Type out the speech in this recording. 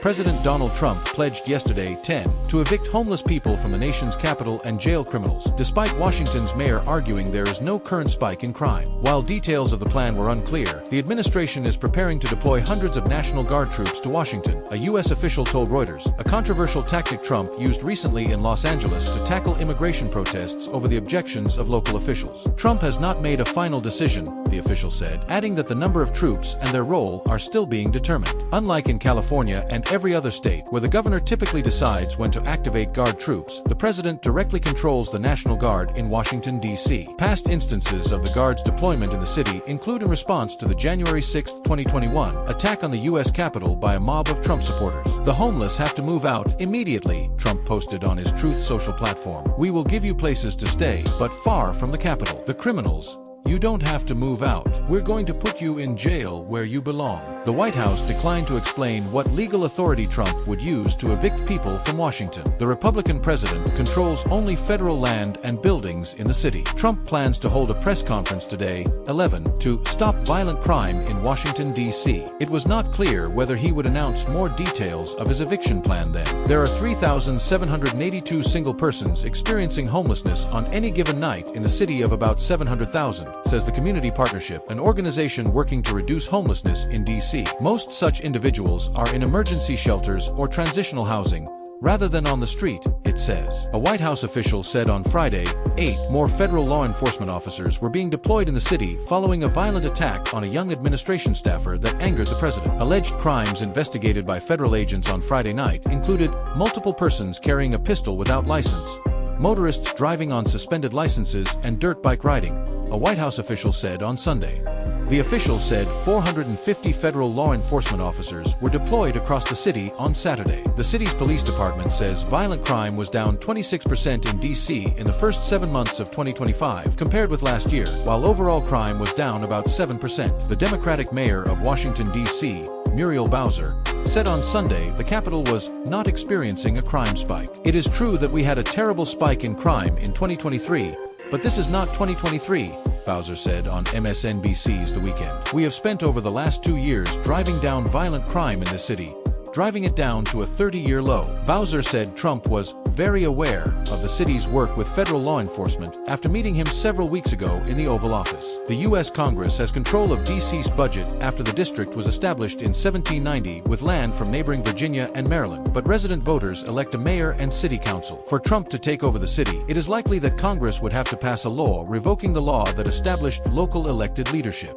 President Donald Trump pledged yesterday, 10, to evict homeless people from the nation's capital and jail criminals, despite Washington's mayor arguing there is no current spike in crime. While details of the plan were unclear, the administration is preparing to deploy hundreds of National Guard troops to Washington, a U.S. official told Reuters, a controversial tactic Trump used recently in Los Angeles to tackle immigration protests over the objections of local officials. Trump has not made a final decision, the official said, adding that the number of troops and their role are still being determined. Unlike in California and every other state where the governor typically decides when to activate Guard troops, the president directly controls the National Guard in Washington, D.C. Past instances of the Guard's deployment in the city include in response to the January 6, 2021, attack on the U.S. Capitol by a mob of Trump supporters. The homeless have to move out immediately, Trump posted on his Truth Social platform. We will give you places to stay, but far from the Capitol. The criminals, you don't have to move out. We're going to put you in jail where you belong. The White House declined to explain what legal authority Trump would use to evict people from Washington. The Republican president controls only federal land and buildings in the city. Trump plans to hold a press conference today, 11, to stop violent crime in Washington, D.C. It was not clear whether he would announce more details of his eviction plan then. There are 3,782 single persons experiencing homelessness on any given night in the city of about 700,000. Says the Community Partnership, an organization working to reduce homelessness in D.C. Most such individuals are in emergency shelters or transitional housing, rather than on the street, it says. A White House official said on Friday, 8 more federal law enforcement officers were being deployed in the city following a violent attack on a young administration staffer that angered the president. Alleged crimes investigated by federal agents on Friday night included multiple persons carrying a pistol without license, motorists driving on suspended licenses, and dirt bike riding, a White House official said on Sunday. The official said 450 federal law enforcement officers were deployed across the city on Saturday. The city's police department says violent crime was down 26% in D.C. in the first 7 months of 2025 compared with last year, while overall crime was down about 7%. The Democratic mayor of Washington, D.C., Muriel Bowser, said on Sunday the capital was not experiencing a crime spike. It is true that we had a terrible spike in crime in 2023, but this is not 2023, Bowser said on MSNBC's The Weekend. We have spent over the last 2 years driving down violent crime in this city, driving it down to a 30-year low. Bowser said Trump was very aware of the city's work with federal law enforcement after meeting him several weeks ago in the Oval Office. The U.S. Congress has control of D.C.'s budget after the district was established in 1790 with land from neighboring Virginia and Maryland, but resident voters elect a mayor and city council. For Trump to take over the city, it is likely that Congress would have to pass a law revoking the law that established local elected leadership.